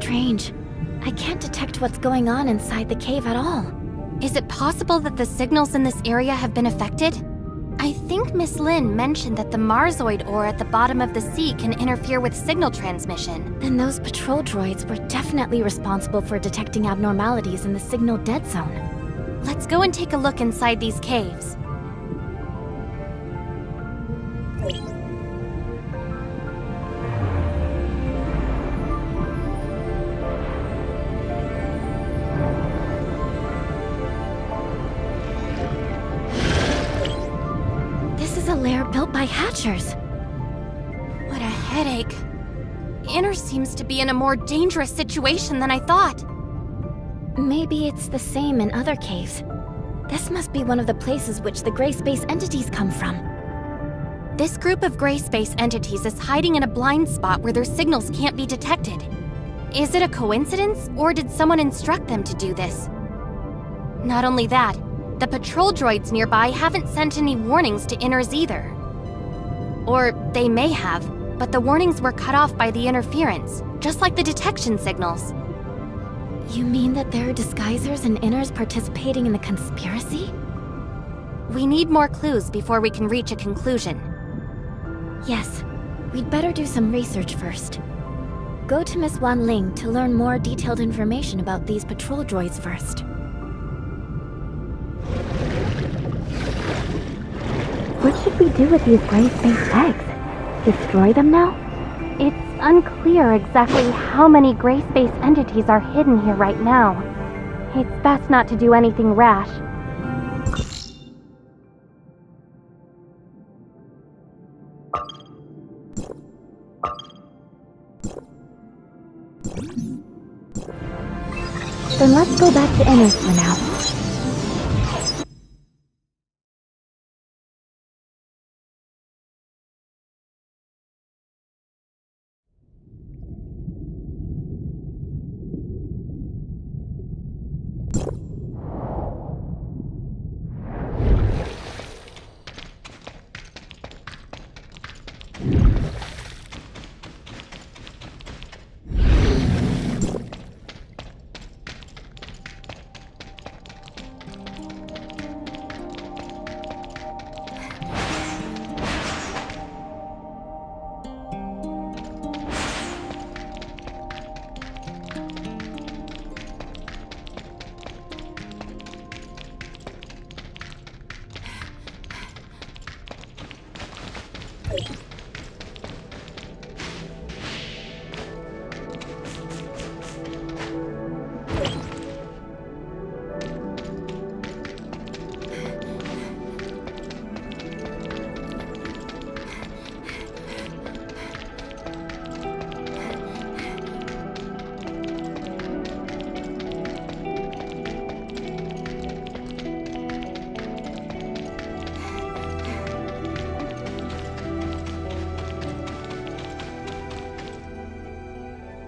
strange. I can't detect what's going on inside the cave at all. Is it possible that the signals in this area have been affected? I think Miss Lin mentioned that the Marsoid ore at the bottom of the sea can interfere with signal transmission. Then those patrol droids were definitely responsible for detecting abnormalities in the signal dead zone. Let's go and take a look inside these caves. A lair built by Hatchers. What a headache. Inner seems to be in a more dangerous situation than I thought. Maybe it's the same in other caves. This must be one of the places which the gray space entities come from. This group of gray space entities is hiding in a blind spot where their signals can't be detected. Is it a coincidence, or did someone instruct them to do this? Not only that, the patrol droids nearby haven't sent any warnings to Inners either. Or they may have, but the warnings were cut off by the interference, just like the detection signals. You mean that there are disguisers and Inners participating in the conspiracy? We need more clues before we can reach a conclusion. Yes, we'd better do some research first. Go to Miss Wan Ling to learn more detailed information about these patrol droids first. What should we do with these gray space eggs? Destroy them now? It's unclear exactly how many gray space entities are hidden here right now. It's best not to do anything rash. Then let's go back to Inners for now.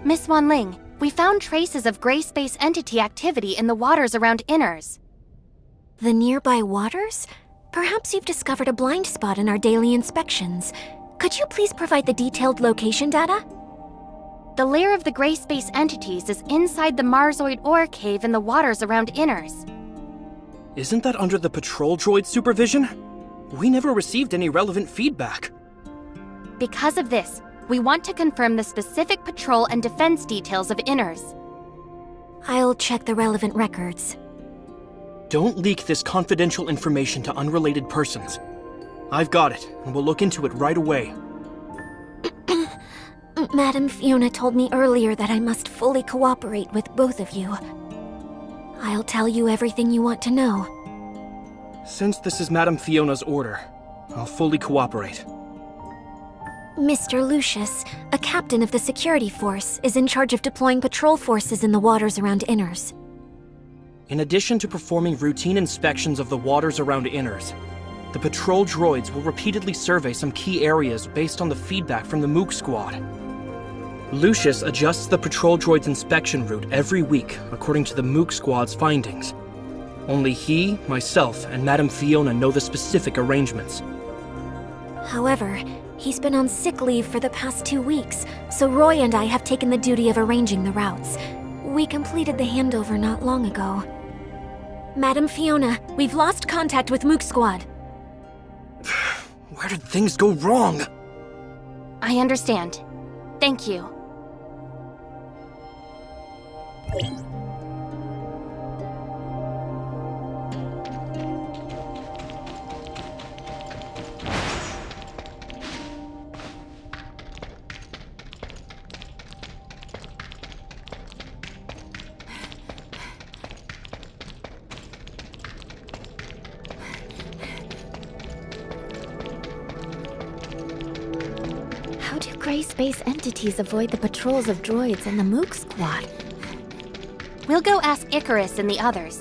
Miss Wan Ling, we found traces of gray space entity activity in the waters around Inners. The nearby waters? Perhaps you've discovered a blind spot in our daily inspections. Could you please provide the detailed location data? The lair of the gray space entities is inside the Marsoid ore cave in the waters around Inners. Isn't that under the patrol droid supervision? We never received any relevant feedback. Because of this, we want to confirm the specific patrol and defense details of Inners. I'll check the relevant records. Don't leak this confidential information to unrelated persons. I've got it, and we'll look into it right away. Madam Fiona told me earlier that I must fully cooperate with both of you. I'll tell you everything you want to know. Since this is Madam Fiona's order, I'll fully cooperate. Mr. Lucius, a captain of the security force, is in charge of deploying patrol forces in the waters around Inners. In addition to performing routine inspections of the waters around Inners, the patrol droids will repeatedly survey some key areas based on the feedback from the Mook Squad. Lucius adjusts the patrol droid's inspection route every week according to the Mook Squad's findings. Only he, myself, and Madam Fiona know the specific arrangements. However, he's been on sick leave for the past 2 weeks, so Roy and I have taken the duty of arranging the routes. We completed the handover not long ago. Madam Fiona, we've lost contact with Mook Squad. Where did things go wrong? I understand. Thank you. How do gray space entities avoid the patrols of droids and the Mook Squad? We'll go ask Icarus and the others.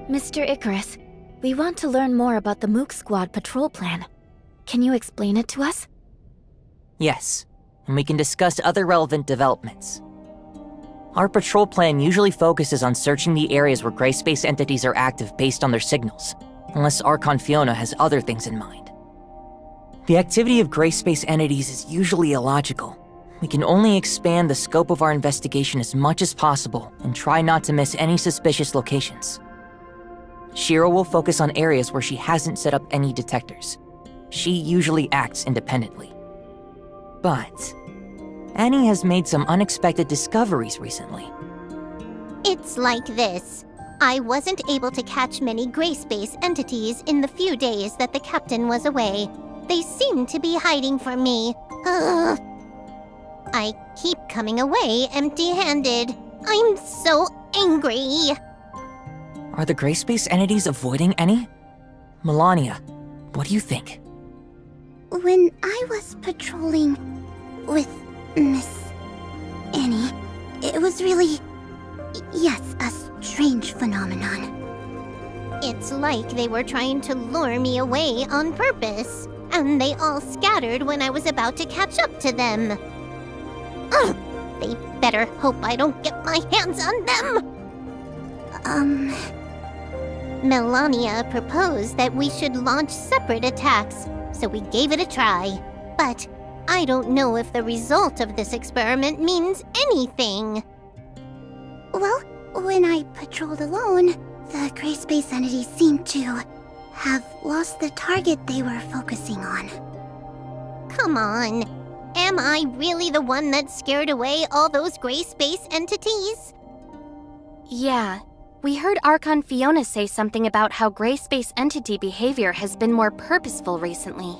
Mr. Icarus, we want to learn more about the Mook Squad patrol plan. Can you explain it to us? Yes, and we can discuss other relevant developments. Our patrol plan usually focuses on searching the areas where gray space entities are active based on their signals, unless Archon Fiona has other things in mind. The activity of gray space entities is usually illogical. We can only expand the scope of our investigation as much as possible and try not to miss any suspicious locations. Shiro will focus on areas where she hasn't set up any detectors. She usually acts independently. But Annie has made some unexpected discoveries recently. It's like this. I wasn't able to catch many gray space entities in the few days that the captain was away. They seem to be hiding from me. Ugh. I keep coming away empty-handed. I'm so angry. Are the gray space entities avoiding any? Melania, what do you think? When I was patrolling with Miss Annie, it was really, yes, a strange phenomenon. It's like they were trying to lure me away on purpose, and they all scattered when I was about to catch up to them. Ugh, they better hope I don't get my hands on them! Melania proposed that we should launch separate attacks, so we gave it a try. But I don't know if the result of this experiment means anything. Well, when I patrolled alone, the gray space entities seemed to have lost the target they were focusing on. Come on. Am I really the one that scared away all those gray space entities? Yeah, we heard Archon Fiona say something about how gray space entity behavior has been more purposeful recently.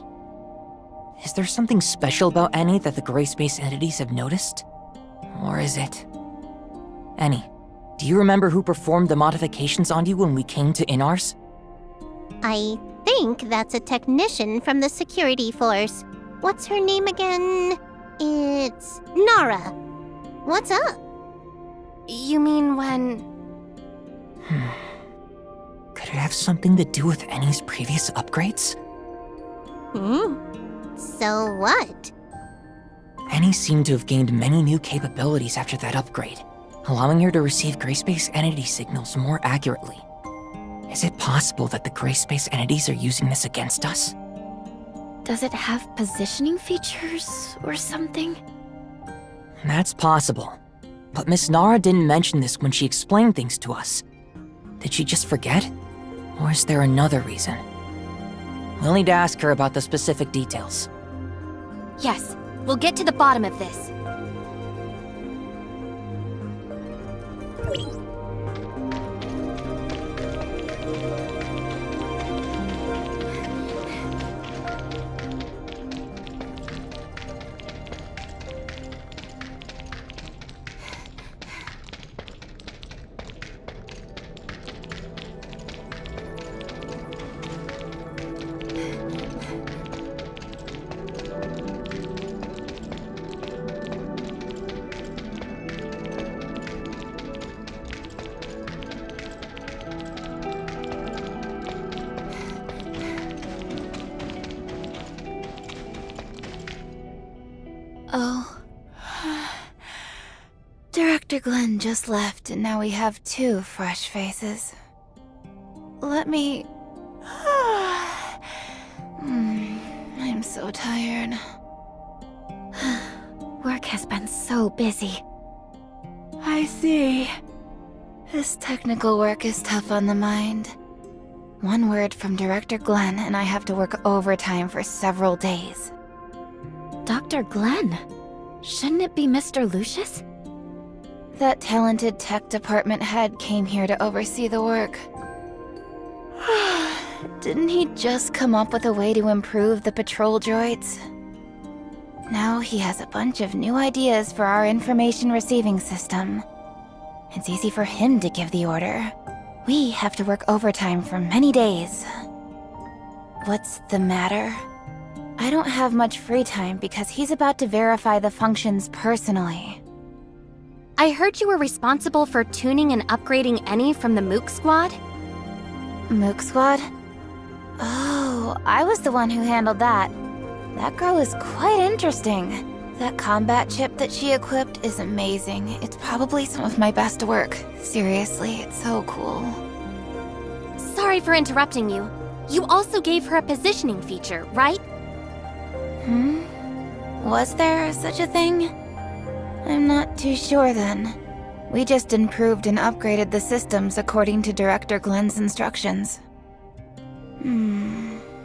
Is there something special about Annie that the gray space entities have noticed? Or is it... Annie, do you remember who performed the modifications on you when we came to Inars? I think that's a technician from the security force. What's her name again? It's Nara. What's up? You mean when... Could it have something to do with Annie's previous upgrades? So what? Annie seemed to have gained many new capabilities after that upgrade, allowing her to receive gray space entity signals more accurately. Is it possible that the gray space entities are using this against us? Does it have positioning features or something? That's possible. But Miss Nara didn't mention this when she explained things to us. Did she just forget? Or is there another reason? We'll need to ask her about the specific details. Yes, we'll get to the bottom of this. Oh. Director Glenn just left, and now we have two fresh faces. let me... I'm so tired. Work has been so busy. I see. This technical work is tough on the mind. One word from Director Glenn and I have to work overtime for several days. Dr. Glenn? Shouldn't it be Mr. Lucius? That talented tech department head came here to oversee the work. Didn't he just come up with a way to improve the patrol droids? Now he has a bunch of new ideas for our information receiving system. It's easy for him to give the order. We have to work overtime for many days. What's the matter? I don't have much free time because he's about to verify the functions personally. I heard you were responsible for tuning and upgrading any from the Mook Squad? Mook Squad? Oh, I was the one who handled that. That girl is quite interesting. That combat chip that she equipped is amazing. It's probably some of my best work. Seriously, it's so cool. Sorry for interrupting you. You also gave her a positioning feature, right? Was there such a thing? I'm not too sure then. We just improved and upgraded the systems according to Director Glenn's instructions.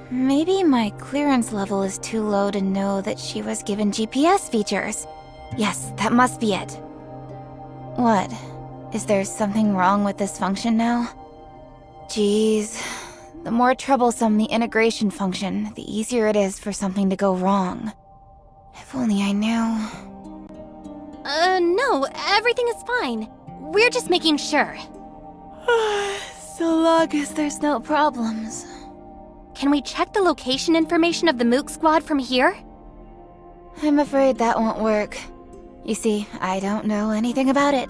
Maybe my clearance level is too low to know that she was given GPS features. Yes, that must be it. What? Is there something wrong with this function now? Jeez. The more troublesome the integration function, the easier it is for something to go wrong. If only I knew. No, everything is fine. We're just making sure. So long as there's no problems. Can we check the location information of the Mook Squad from here? I'm afraid that won't work. You see, I don't know anything about it.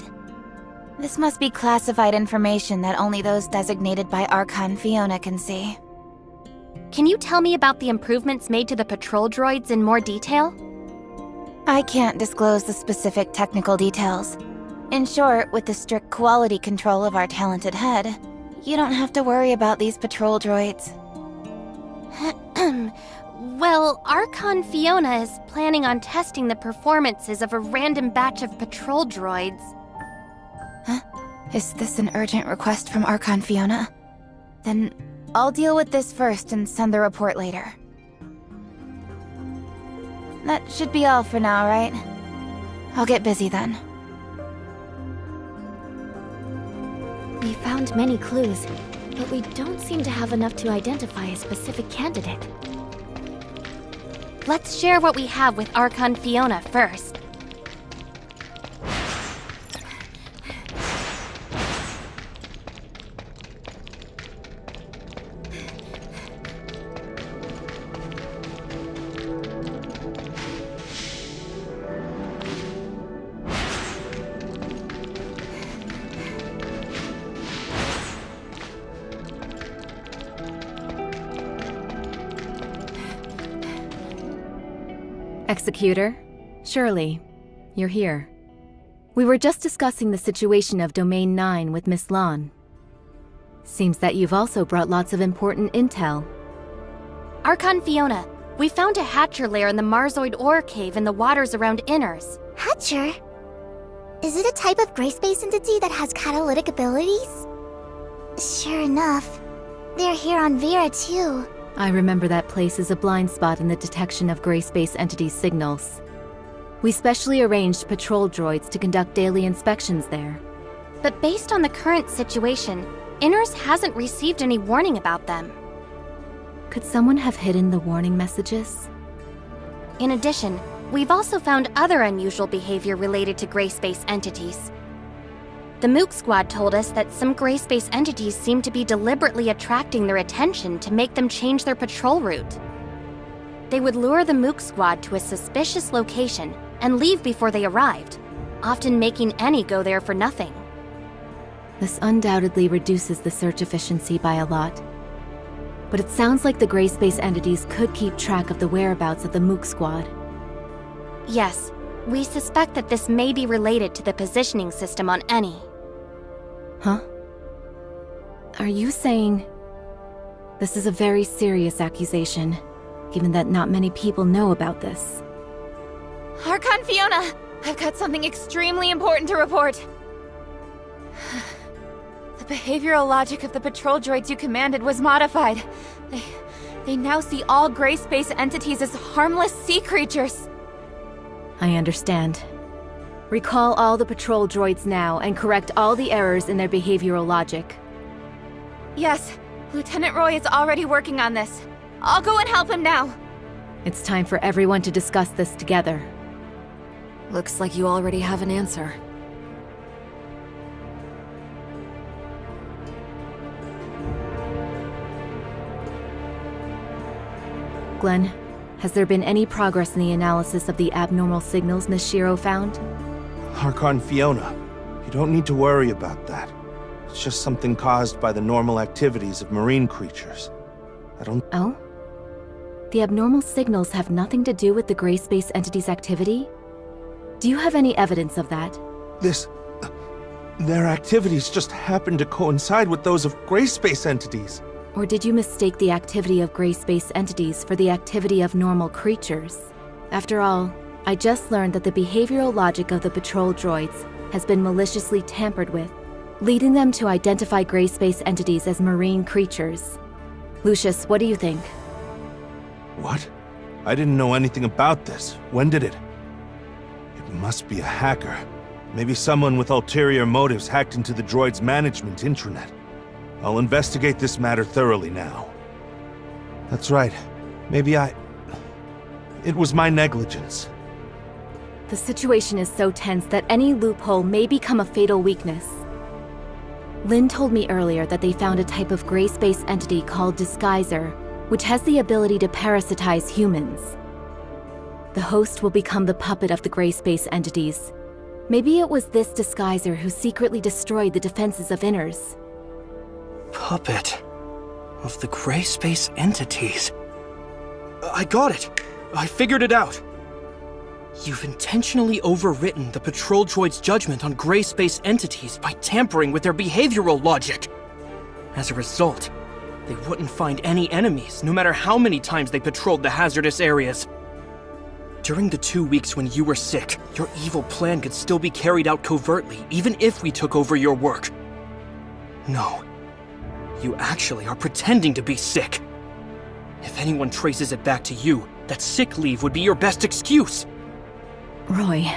This must be classified information that only those designated by Archon Fiona can see. Can you tell me about the improvements made to the patrol droids in more detail? I can't disclose the specific technical details. In short, with the strict quality control of our talented head, you don't have to worry about these patrol droids. Well, Archon Fiona is planning on testing the performances of a random batch of patrol droids. Huh? Is this an urgent request from Archon Fiona? Then I'll deal with this first and send the report later. That should be all for now, right? I'll get busy then. We found many clues, but we don't seem to have enough to identify a specific candidate. Let's share what we have with Archon Fiona first. Executor, Shirley, you're here. We were just discussing the situation of Domain 9 with Miss Lon. Seems that you've also brought lots of important intel. Archon Fiona, we found a Hatcher lair in the Marzoid ore cave in the waters around Inners. Hatcher? Is it a type of gray space entity that has catalytic abilities? Sure enough. They're here on Vera too. I remember that place as a blind spot in the detection of gray space entities' signals. We specially arranged patrol droids to conduct daily inspections there. But based on the current situation, Inners hasn't received any warning about them. Could someone have hidden the warning messages? In addition, we've also found other unusual behavior related to gray space entities. The Mook Squad told us that some gray space entities seem to be deliberately attracting their attention to make them change their patrol route. They would lure the Mook Squad to a suspicious location and leave before they arrived, often making any go there for nothing. This undoubtedly reduces the search efficiency by a lot. But it sounds like the gray space entities could keep track of the whereabouts of the Mook Squad. Yes, we suspect that this may be related to the positioning system on Eni. Huh? Are you saying This is a very serious accusation, given that not many people know about this. Archon Fiona! I've got something extremely important to report. The behavioral logic of the patrol droids you commanded was modified. They now see all gray space entities as harmless sea creatures. I understand. Recall all the patrol droids now and correct all the errors in their behavioral logic. Yes, Lieutenant Roy is already working on this. I'll go and help him now. It's time for everyone to discuss this together. Looks like you already have an answer. Glenn, has there been any progress in the analysis of the abnormal signals Miss Shiro found? Archon Fiona, you don't need to worry about that. It's just something caused by the normal activities of marine creatures. Oh? The abnormal signals have nothing to do with the gray space entity's activity? Do you have any evidence of that? Their activities just happen to coincide with those of gray space entities. Or did you mistake the activity of gray space entities for the activity of normal creatures? After all, I just learned that the behavioral logic of the patrol droids has been maliciously tampered with, leading them to identify gray space entities as marine creatures. Lucius, what do you think? What? I didn't know anything about this. When did it? It must be a hacker. Maybe someone with ulterior motives hacked into the droid's management intranet. I'll investigate this matter thoroughly now. That's right. It was my negligence. The situation is so tense that any loophole may become a fatal weakness. Lynn told me earlier that they found a type of gray space entity called Disguiser, which has the ability to parasitize humans. The host will become the puppet of the gray space entities. Maybe it was this Disguiser who secretly destroyed the defenses of Inners. Puppet of the gray space entities. I got it! I figured it out! You've intentionally overwritten the patrol droid's judgment on gray space entities by tampering with their behavioral logic. As a result, they wouldn't find any enemies, no matter how many times they patrolled the hazardous areas. During the 2 weeks when you were sick, your evil plan could still be carried out covertly, even if we took over your work. No. You actually are pretending to be sick. If anyone traces it back to you, that sick leave would be your best excuse. Roy.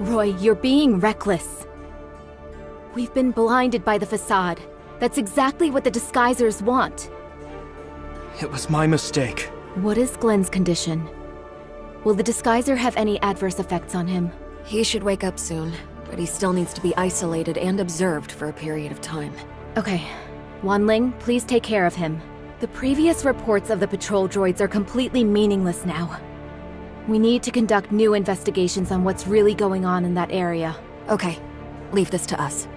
Roy, you're being reckless. We've been blinded by the facade. That's exactly what the Disguisers want. It was my mistake. What is Glenn's condition? Will the Disguiser have any adverse effects on him? He should wake up soon, but he still needs to be isolated and observed for a period of time. Okay. Wanling, please take care of him. The previous reports of the patrol droids are completely meaningless now. We need to conduct new investigations on what's really going on in that area. Okay, leave this to us.